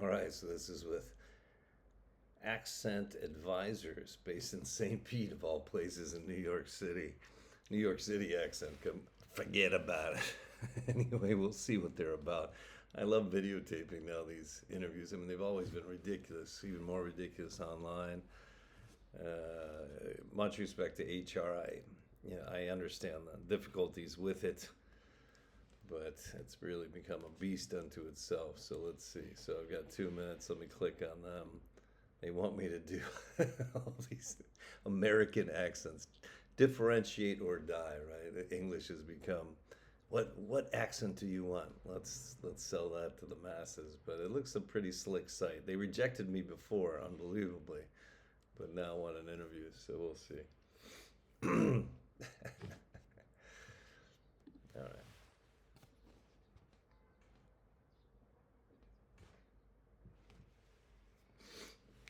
All right, so this is with Accent Advisors based in St. Pete, of all places, in New York City. New York City accent. Forget about it. Anyway, we'll see what they're about. I love videotaping now these interviews. I mean, they've always been ridiculous, even more ridiculous online. Much respect to HR. I understand the difficulties with it, but it's really become a beast unto itself. So let's see. So I've got 2 minutes. Let me click on them. They want me to do all these American accents, differentiate or die. Right? English has become. What accent do you want? Let's sell that to the masses. But it looks a pretty slick site. They rejected me before, unbelievably, but now want an interview. So we'll see. All right.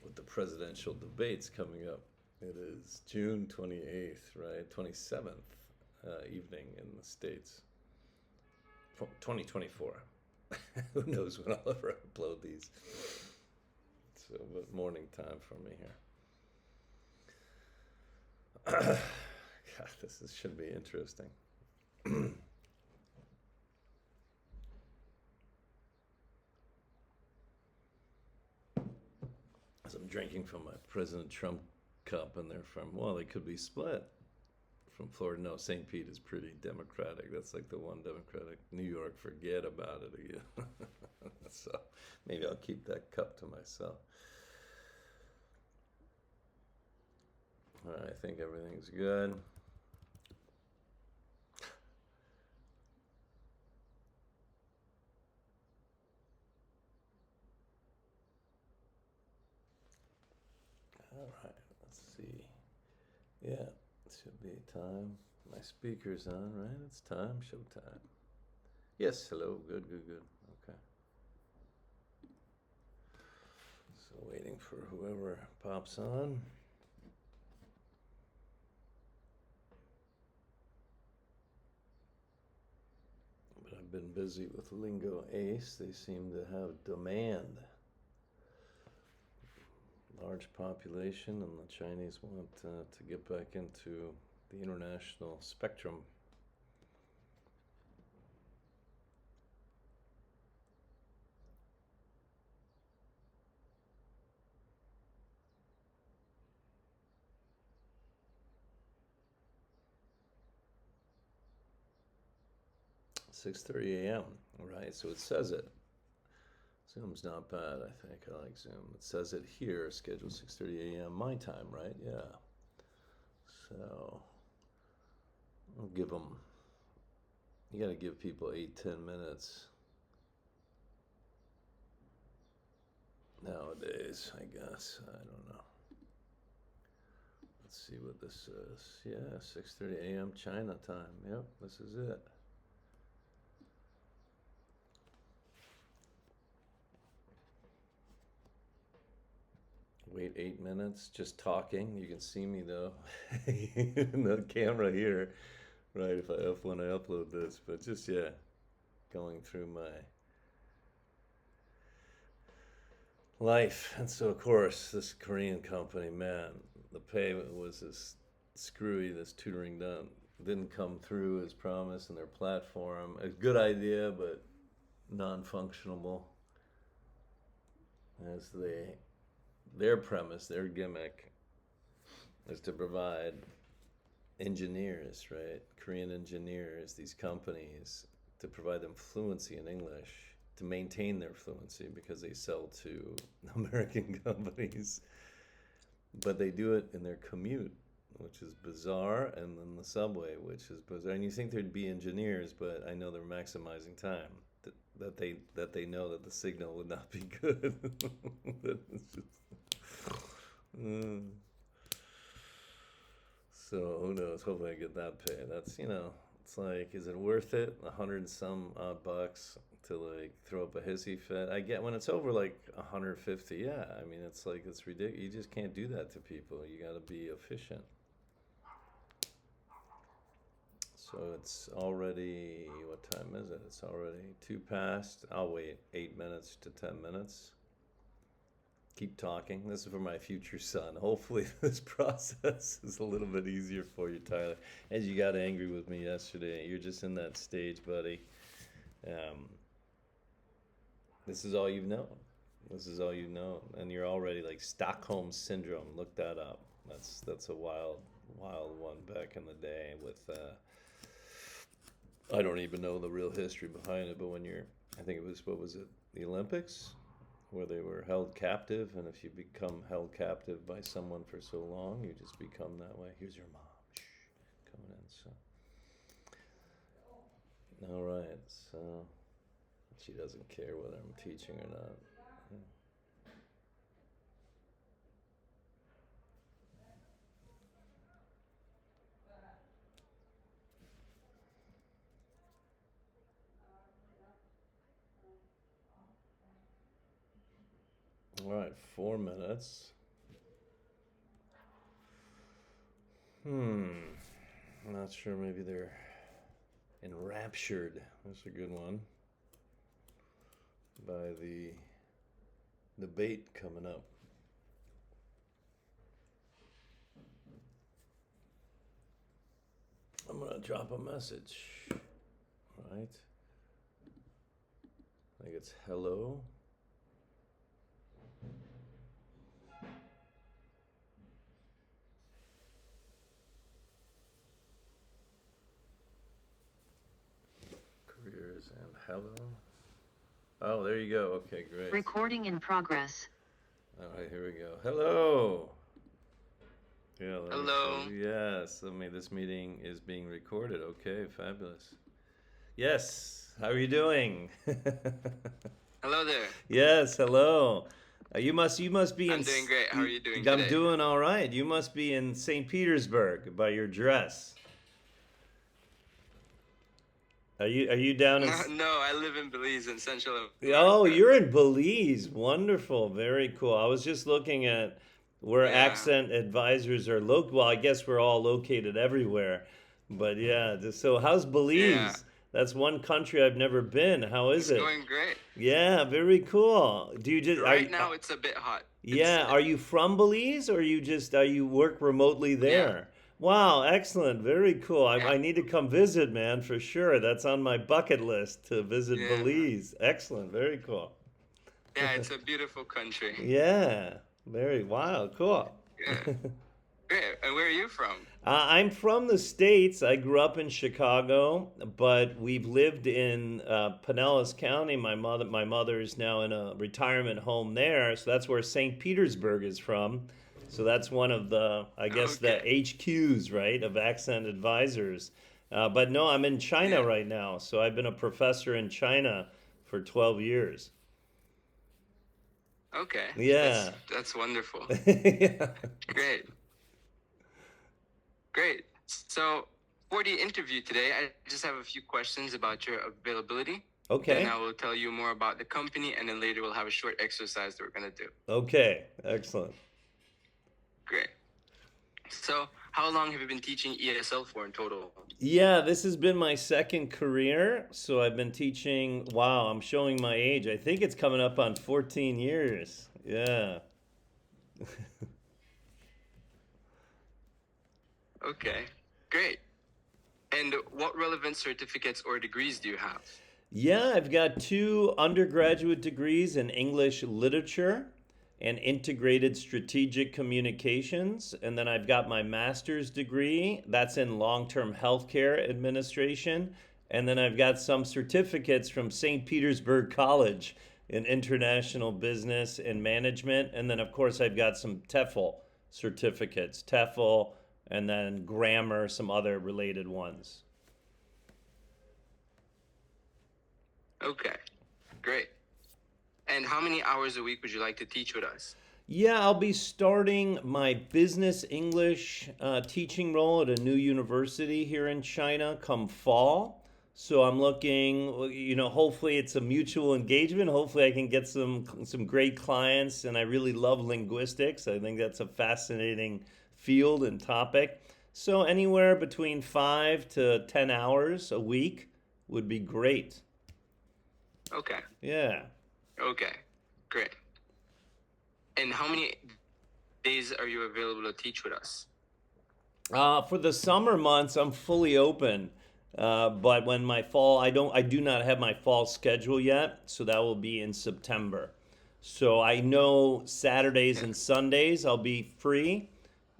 With the presidential debates coming up, it is June 28th, right? 27th evening in the States. 2024. Who knows when I'll ever upload these. So, but morning time for me here. God, should be interesting. As I'm drinking from my President Trump cup, and they're from, well, they could be split. From Florida, no, St. Pete is pretty Democratic. That's like the one Democratic. New York, forget about it again. So maybe I'll keep that cup to myself. All right, I think everything's good. All right, let's see. Yeah, it should be time. My speaker's on, right? It's time, showtime. Yes, hello, good, good, good. Okay. So waiting for whoever pops on. But I've been busy with Lingo Ace. They seem to have demand. Large population, and the Chinese want to get back into the international spectrum. "6:30 a.m." Right, so it says it. Zoom's not bad. I think I like Zoom. It says it here. Scheduled 6:30 a.m. my time, right? Yeah. So I'll give them. You got to give people 8-10 minutes nowadays. I guess I don't know. Let's see what this says. Yeah, 6:30 a.m. China time. Yep, this is it. Wait 8 minutes, just talking. You can see me though, in the camera here, right? If I when I upload this, but just yeah, going through my life. And so of course, this Korean company, man, the pay was this screwy. This tutoring didn't come through as promised, and their platform, a good idea, but non-functionable as their premise, their gimmick is to provide engineers, right? Korean engineers, these companies, to provide them fluency in English, to maintain their fluency because they sell to American companies. But they do it in their commute, which is bizarre, and then the subway, which is bizarre. And you think there'd be engineers, but I know they're maximizing time. That they know that the signal would not be good. Mm. So who knows? Hopefully I get that pay. That's it's like, is it worth it? 100 and some odd bucks to like throw up a hissy fit. I get when it's over like 150. Yeah, I mean it's like it's ridiculous. You just can't do that to people. You got to be efficient. So it's already, what time is it? It's already 2 past. I'll wait 8 minutes to 10 minutes. keep talking. This is for my future son. Hopefully, this process is a little bit easier for you, Tyler. As you got angry with me yesterday, you're just in that stage, buddy. Um, this is all you've known. This is all you've known, and you're already like Stockholm syndrome. Look that up. That's a wild one back in the day with. I don't even know the real history behind it, but when I think it was, what was it, the Olympics, where they were held captive, and if you become held captive by someone for so long, you just become that way. Here's your mom, coming in. So, all right. So she doesn't care whether I'm teaching or not. All right, 4 minutes. I'm not sure. Maybe they're enraptured. That's a good one. By the debate coming up. I'm gonna drop a message. Right. I think it's hello. Careers and hello. Oh, there you go. Okay, great. Recording in progress. All right, here we go. Hello. Yeah. Hello. Yes. This meeting is being recorded. Okay, fabulous. Yes. How are you doing? Hello there. Yes. Hello. You must be in. I'm doing great. How are you doing I'm today? doing all right. You must be in St. Petersburg by your dress. Are you down in? No, I live in Belize in Central America. Oh, you're in Belize. Wonderful. Very cool. I was just looking at where accent advisors are located. Well, I guess we're all located everywhere. But yeah, so how's Belize? Yeah. That's one country I've never been. How is it? It's going great. Yeah, very cool. Do you just Right now it's a bit hot. Yeah, are you from Belize, or you work remotely there? Wow, excellent. Very cool. I need to come visit, man, for sure. That's on my bucket list to visit Belize. Excellent. Very cool. Yeah, it's a beautiful country. Yeah. Wow, cool. Yeah. Great. And where are you from? I'm from the States. I grew up in Chicago, but we've lived in Pinellas County. My mother is now in a retirement home there, so that's where St. Petersburg is from. So that's one of the, I guess, the HQs, right, of accent advisors. But no, I'm in China right now. So I've been a professor in China for 12 years. Okay. Yeah. That's wonderful. Yeah. Great. So for the interview today, I just have a few questions about your availability. Okay. And I will tell you more about the company, and then later we'll have a short exercise that we're going to do. Okay. Excellent. Great. So how long have you been teaching ESL for in total? Yeah, this has been my second career. So I've been teaching, wow, I'm showing my age. I think it's coming up on 14 years. Yeah. Okay, great. And what relevant certificates or degrees do you have? Yeah, I've got 2 undergraduate degrees in English literature and integrated strategic communications. And then I've got my master's degree, that's in long-term healthcare administration. And then I've got some certificates from St. Petersburg College in international business and management. And then, of course, I've got some TEFL certificates, TEFL, and then grammar, some other related ones. Okay, great. And how many hours a week would you like to teach with us? Yeah, I'll be starting my business English teaching role at a new university here in China come fall. So I'm looking, hopefully it's a mutual engagement. Hopefully I can get some great clients, and I really love linguistics. I think that's a fascinating field and topic. So anywhere between 5 to 10 hours a week would be great. Okay. Yeah. Okay, great. And how many days are you available to teach with us? For the summer months, I'm fully open. But when my fall, I do not have my fall schedule yet, so that will be in September. So I know Saturdays Yeah. and Sundays I'll be free,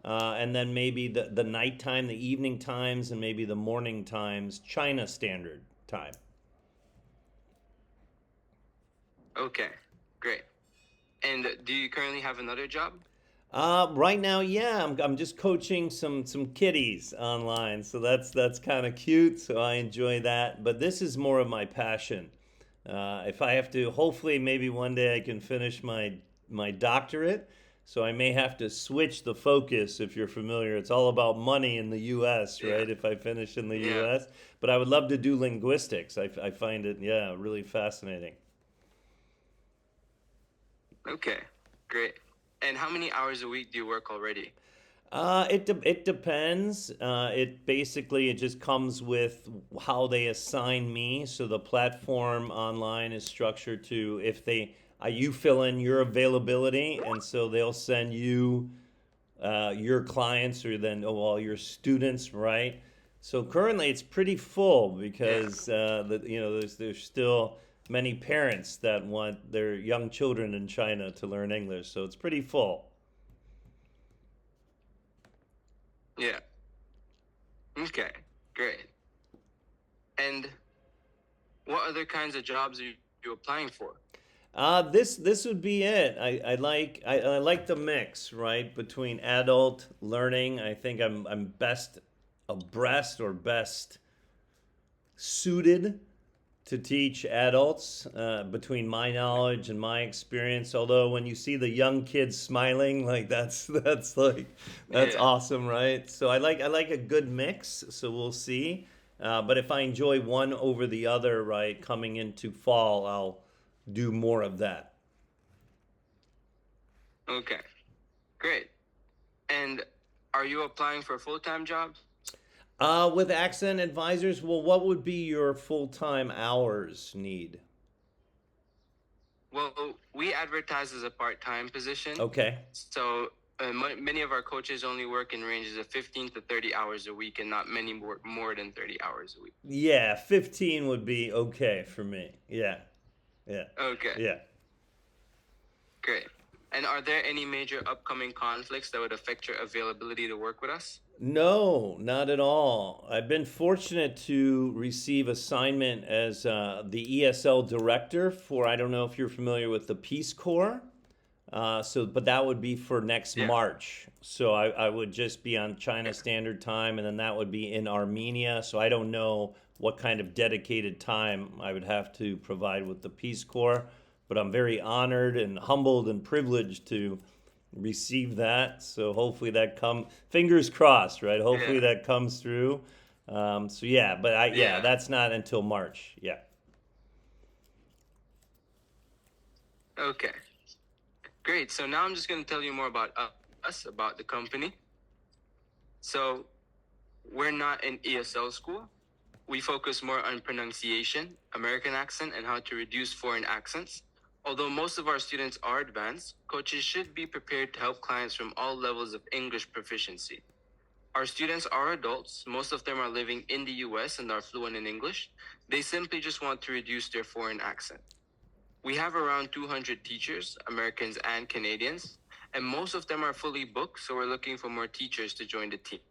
and then maybe the nighttime, the evening times, and maybe the morning times, China Standard Time. Okay, great. And do you currently have another job? Right now, yeah, I'm just coaching some kiddies online, so that's kind of cute. So I enjoy that. But this is more of my passion. If I have to, hopefully, maybe one day I can finish my doctorate. So I may have to switch the focus. If you're familiar, it's all about money in the U.S., Yeah. right? If I finish in the Yeah. U.S., but I would love to do linguistics. I find it, yeah, really fascinating. Okay, great. And how many hours a week do you work already? It depends. It basically it just comes with how they assign me. So the platform online is structured to if they you fill in your availability, and so they'll send you your clients or then well your students, right? So currently it's pretty full Yeah. because there's still many parents that want their young children in China to learn English. So it's pretty full. Yeah. Okay, great. And what other kinds of jobs are you applying for? This would be it. I like the mix, right, between adult learning. I think I'm best abreast or best suited to teach adults between my knowledge and my experience. Although when you see the young kids smiling, like that's Yeah. awesome, right? So I like a good mix. So we'll see. But if I enjoy one over the other, right, coming into fall, I'll do more of that. Okay, great. And are you applying for full-time jobs? With Accent Advisors, well, what would be your full-time hours need? Well, we advertise as a part-time position. Okay. So many of our coaches only work in ranges of 15 to 30 hours a week and not many more than 30 hours a week. Yeah, 15 would be okay for me. Yeah. Yeah. Okay, Yeah. great. And are there any major upcoming conflicts that would affect your availability to work with us? No, not at all. I've been fortunate to receive assignment as the ESL director for, I don't know if you're familiar with the Peace Corps. But that would be for next Yeah. March. So I would just be on China Standard Time, and then that would be in Armenia. So I don't know what kind of dedicated time I would have to provide with the Peace Corps, but I'm very honored and humbled and privileged to receive that. So hopefully that fingers crossed, right? Hopefully Yeah. that comes through. So yeah, but Yeah. that's not until March. Yeah. Okay, great. So now I'm just going to tell you more about us, about the company. So we're not an ESL school. We focus more on pronunciation, American accent, and how to reduce foreign accents. Although most of our students are advanced, coaches should be prepared to help clients from all levels of English proficiency. Our students are adults. Most of them are living in the US and are fluent in English. They simply just want to reduce their foreign accent. We have around 200 teachers, Americans and Canadians, and most of them are fully booked, so we're looking for more teachers to join the team.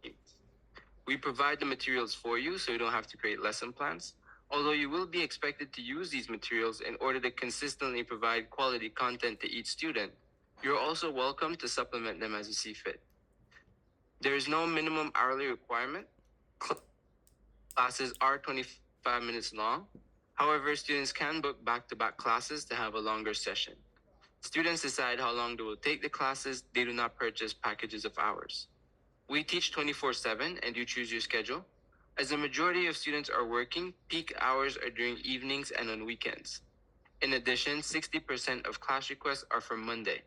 We provide the materials for you, so you don't have to create lesson plans, although you will be expected to use these materials in order to consistently provide quality content to each student. You're also welcome to supplement them as you see fit. There is no minimum hourly requirement. Classes are 25 minutes long. However, students can book back-to-back classes to have a longer session. Students decide how long they will take the classes. They do not purchase packages of hours. We teach 24/7 and you choose your schedule. As the majority of students are working, peak hours are during evenings and on weekends. In addition, 60% of class requests are for Monday.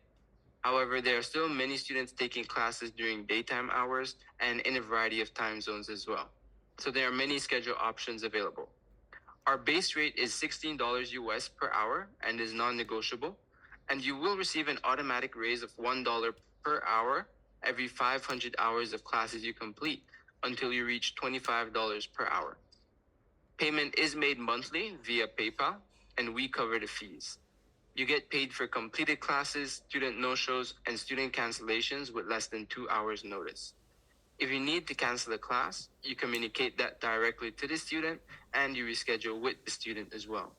However, there are still many students taking classes during daytime hours and in a variety of time zones as well. So there are many schedule options available. Our base rate is $16 US per hour and is non-negotiable. and you will receive an automatic raise of $1 per hour every 500 hours of classes you complete until you reach $25 per hour. Payment is made monthly via PayPal, and we cover the fees. You get paid for completed classes, student no-shows, and student cancellations with less than 2 hours notice. If you need to cancel a class, you communicate that directly to the student and you reschedule with the student as well.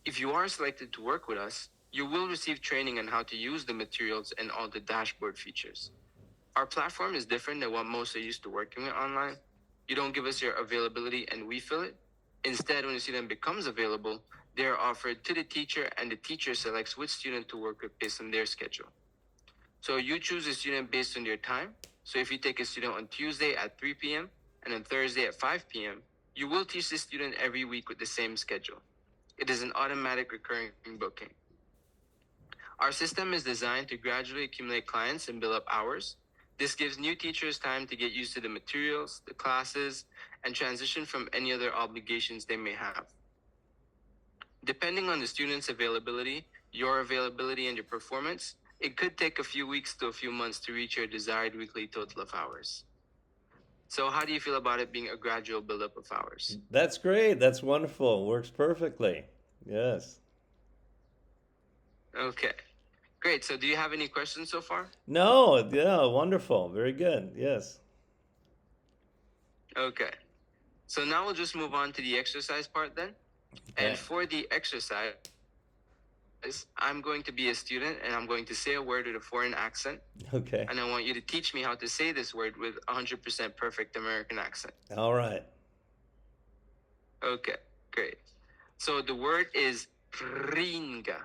If you are selected to work with us, you will receive training on how to use the materials and all the dashboard features. Our platform is different than what most are used to working with online. You don't give us your availability and we fill it. Instead, when a student becomes available, they are offered to the teacher and the teacher selects which student to work with based on their schedule. So you choose a student based on your time. So if you take a student on Tuesday at 3 p.m. and on Thursday at 5 p.m., you will teach the student every week with the same schedule. It is an automatic recurring booking. Our system is designed to gradually accumulate clients and build up hours. This gives new teachers time to get used to the materials, the classes, and transition from any other obligations they may have. Depending on the student's availability, your availability, and your performance, it could take a few weeks to a few months to reach your desired weekly total of hours. So how do you feel about it being a gradual buildup of hours? That's great. That's wonderful. Works perfectly. Yes. Okay, great. So do you have any questions so far? No, yeah, wonderful. Very good. Yes. Okay. So now we'll just move on to the exercise part then. Okay. And for the exercise, I'm going to be a student and I'm going to say a word with a foreign accent. Okay. And I want you to teach me how to say this word with 100% perfect American accent. All right. Okay, great. So the word is ringa.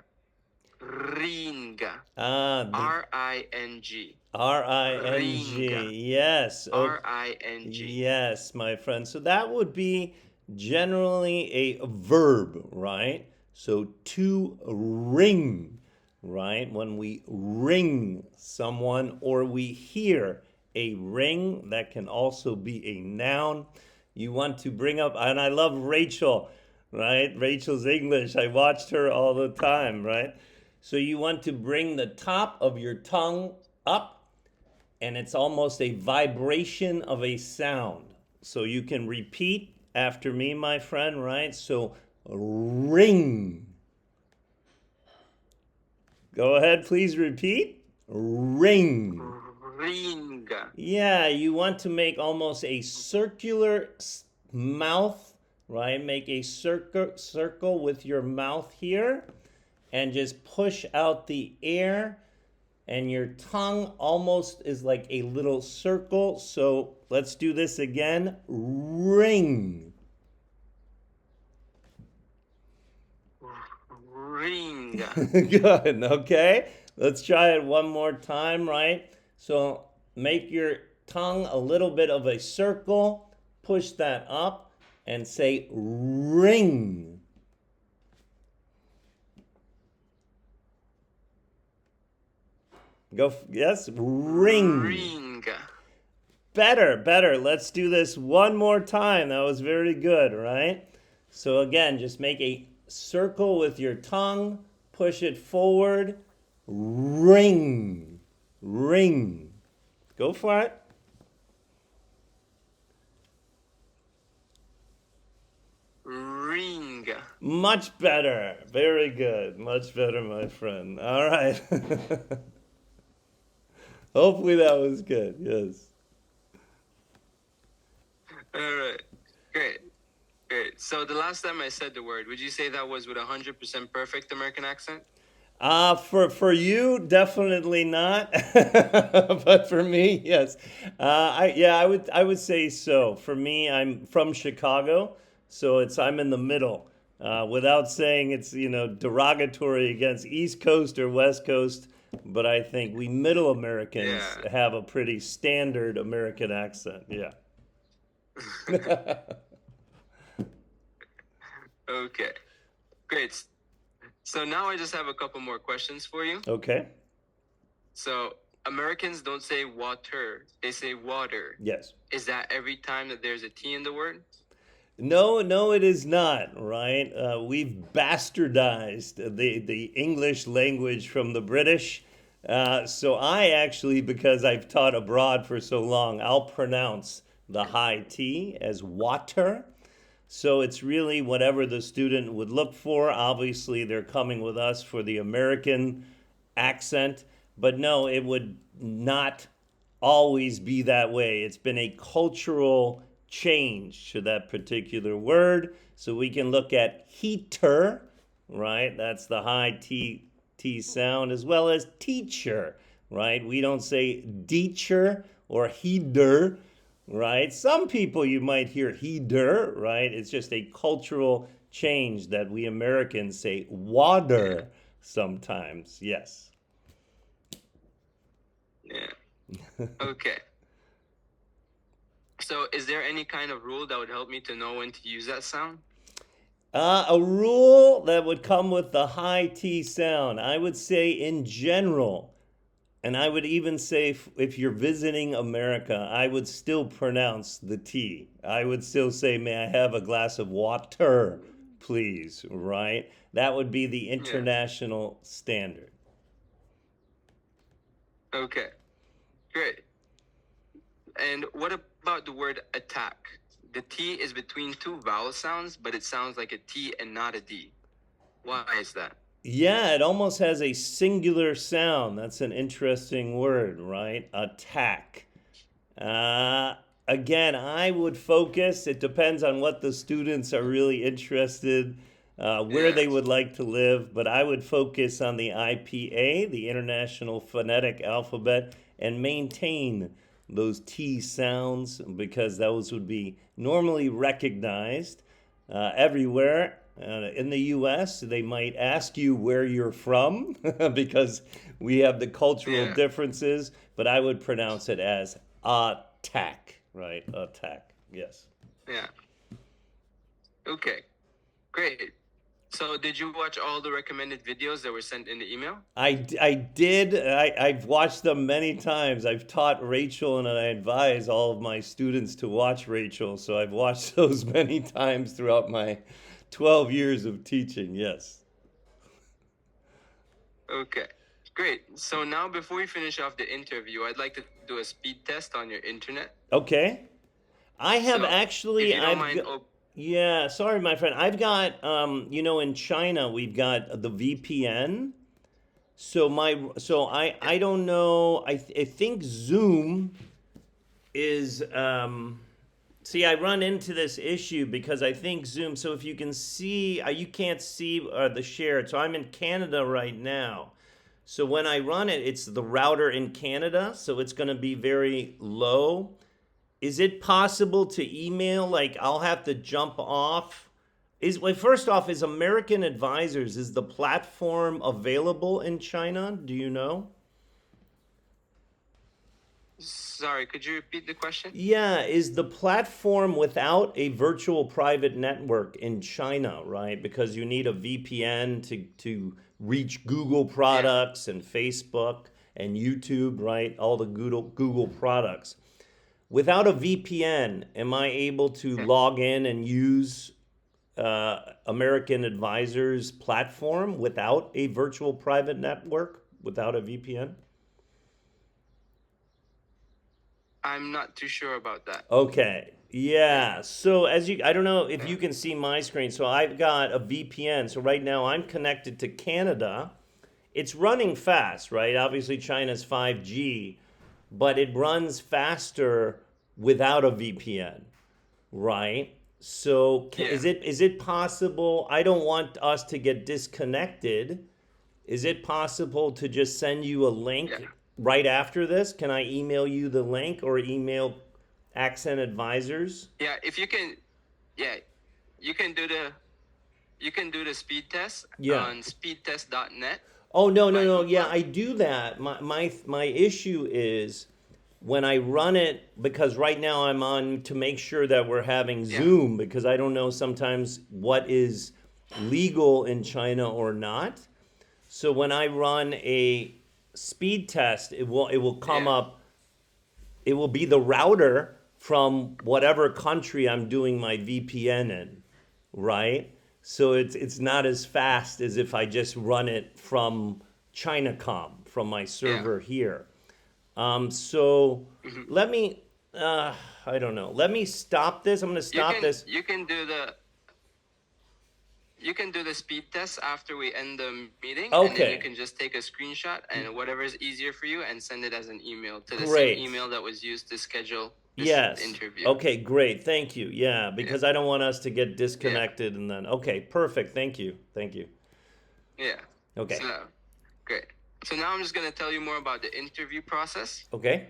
Ringa. The R-I-N-G. R-I-N-G. Ringa. Yes. Okay. R-I-N-G. Yes, my friend. So that would be generally a verb, right? So to ring, right? When we ring someone or we hear a ring, that can also be a noun. You want to bring up, and I love Rachel, right? Rachel's English. I watched her all the time, right? So you want to bring the top of your tongue up, and it's almost a vibration of a sound. So you can repeat after me, my friend, right? So ring. Go ahead, please repeat. Ring. Ringa. Yeah, you want to make almost a circular mouth, right? Make a circle with your mouth here and just push out the air, and your tongue almost is like a little circle. So let's do this again. Ring. Ringa. Good. Okay. Let's try it one more time, right? So make your tongue a little bit of a circle, push that up, and say ring. Go, yes, ring. Ringa. Better. Let's do this one more time. That was very good, right? So again, just make a circle with your tongue, push it forward, ring. Ring. Go for it. Ringa. Much better. Very good. Much better, my friend. All right. Hopefully that was good. Yes. All right. Great. Great. So the last time I said the word, would you say that was with 100% perfect American accent? For you, definitely not. But for me, yes. I would say so. For me, I'm from Chicago, so I'm in the middle. Without saying it's derogatory against East Coast or West Coast, but I think we Middle Americans have a pretty standard American accent. Yeah. Okay. Great. So now I just have a couple more questions for you. Okay. So Americans don't say water, they say water. Yes. Is that every time that there's a T in the word? No, no, it is not, right? We've bastardized the English language from the British. So I actually, because I've taught abroad for so long, I'll pronounce the high T as water. So it's really whatever the student would look for. Obviously, they're coming with us for the American accent, but no, it would not always be that way. It's been a cultural change to that particular word. So we can look at heater, right? That's the high T sound, as well as teacher, right? We don't say teacher or heater, right? Some people you might hear heater, right? It's just a cultural change that we Americans say water sometimes. Yes. Yeah. Okay. So, is there any kind of rule that would help me to know when to use that sound? A rule that would come with the high T sound, I would say in general, and I would even say if you're visiting America, I would still pronounce the T. I would still say, may I have a glass of water, please, right? That would be the Yeah. international standard. Okay. Great. And what about the word attack? The T is between two vowel sounds, but it sounds like a T and not a D. Why is that? Yeah, it almost has a singular sound. That's an interesting word, right? Attack. Uh, Again, I would focus, it depends on what the students are really interested, where Yeah. they would like to live, but I would focus on the IPA, the International Phonetic Alphabet, and maintain those T sounds because those would be normally recognized everywhere. In the US, they might ask you where you're from because we have the cultural Yeah. differences, but I would pronounce it as attack, right? Attack, yes. Yeah. Okay. Great. So, did you watch all the recommended videos that were sent in the email? I did. I've watched them many times. I've taught Rachel and I advise all of my students to watch Rachel. So I've watched those many times throughout my 12 years of teaching. Yes. Okay. Great. So, now before we finish off the interview, I'd like to do a speed test on your internet. Okay. I have So, if actually, you don't mind, yeah, sorry, my friend. I've got, in China, we've got the VPN. So I don't know. I think Zoom is see, I run into this issue because I think Zoom. So if you can see, you can't see the share. So I'm in Canada right now. So when I run it, it's the router in Canada. So it's going to be very low. Is it possible to email? Like I'll have to jump off. Well, first off, is American Advisors, is the platform available in China? Do you know? sorry, could you repeat the question? Yeah, is the platform without a virtual private network in China, right? Because you need a VPN to reach Google Yeah. products and Facebook and YouTube, right? All the Google products. Without a VPN, am I able to Yeah. log in and use American Advisors platform without a virtual private network, without a VPN? I'm not too sure about that. Okay. Yeah. So I don't know if Yeah. you can see my screen. So I've got a VPN. So right now I'm connected to Canada. It's running fast, right? Obviously China's 5G, but it runs faster without a VPN, right? So Yeah. is it possible? I don't want us to get disconnected. Is it possible to just send you a link Yeah. right after this? Can I email you the link or email Accent Advisors? Yeah, if you can, yeah, you can do the speed test Yeah. on speedtest.net. Oh no, no, by no. Yeah, Ookla. I do that. My issue is when I run it because right now I'm on to make sure that we're having Yeah. Zoom because I don't know sometimes what is legal in China or not. So when I run a speed test, it will come Yeah. up. It will be the router from whatever country I'm doing my VPN in, right? So it's not as fast as if I just run it from Chinacom, from my Yeah. server here. So let me, I don't know. Let me stop this. I'm going to You stop can this. you can do the speed test after we end the meeting, and then you Okay, can just take a screenshot and whatever is easier for you, and send it as an email to the same great. email that was used to schedule this Yes. interview. Okay, great. Thank you. Yeah, Yeah. because I don't want us to get Yeah. disconnected and then, okay, perfect. Thank you. Thank you. Yeah. Okay. So great. So now I'm just gonna tell you more about the interview process. Okay.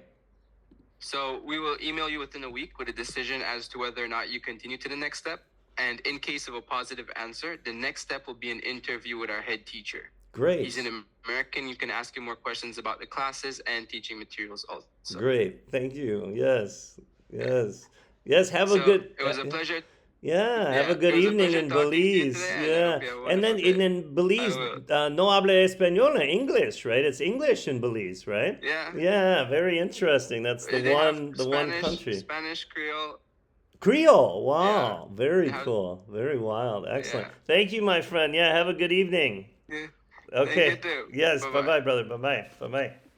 So we will email you within a week with a decision as to whether or not you continue to the next step. And in case of a positive answer, the next step will be an interview with our head teacher. He's Great. an American. You can ask him more questions about the classes and teaching materials also. Great. Thank you. Yes. Yes. Yes. Have a So good. it was a pleasure. Yeah. Have Yeah, a good it was a evening pleasure in talking to you Belize. today, and I Yeah. hope you have a And wonderful then day. in Belize, I will. no habla español, English, right? It's English in Belize, right? Yeah. Yeah. Very interesting. That's the They have one country. Spanish, Creole. Creole. Yeah. Wow. They Very have. cool. Very wild. Excellent. Yeah. Thank you, my friend. Yeah. Have a good evening. Yeah. Thank you Okay. too. Yes. Bye Bye bye. bye, brother. Bye bye. Bye bye.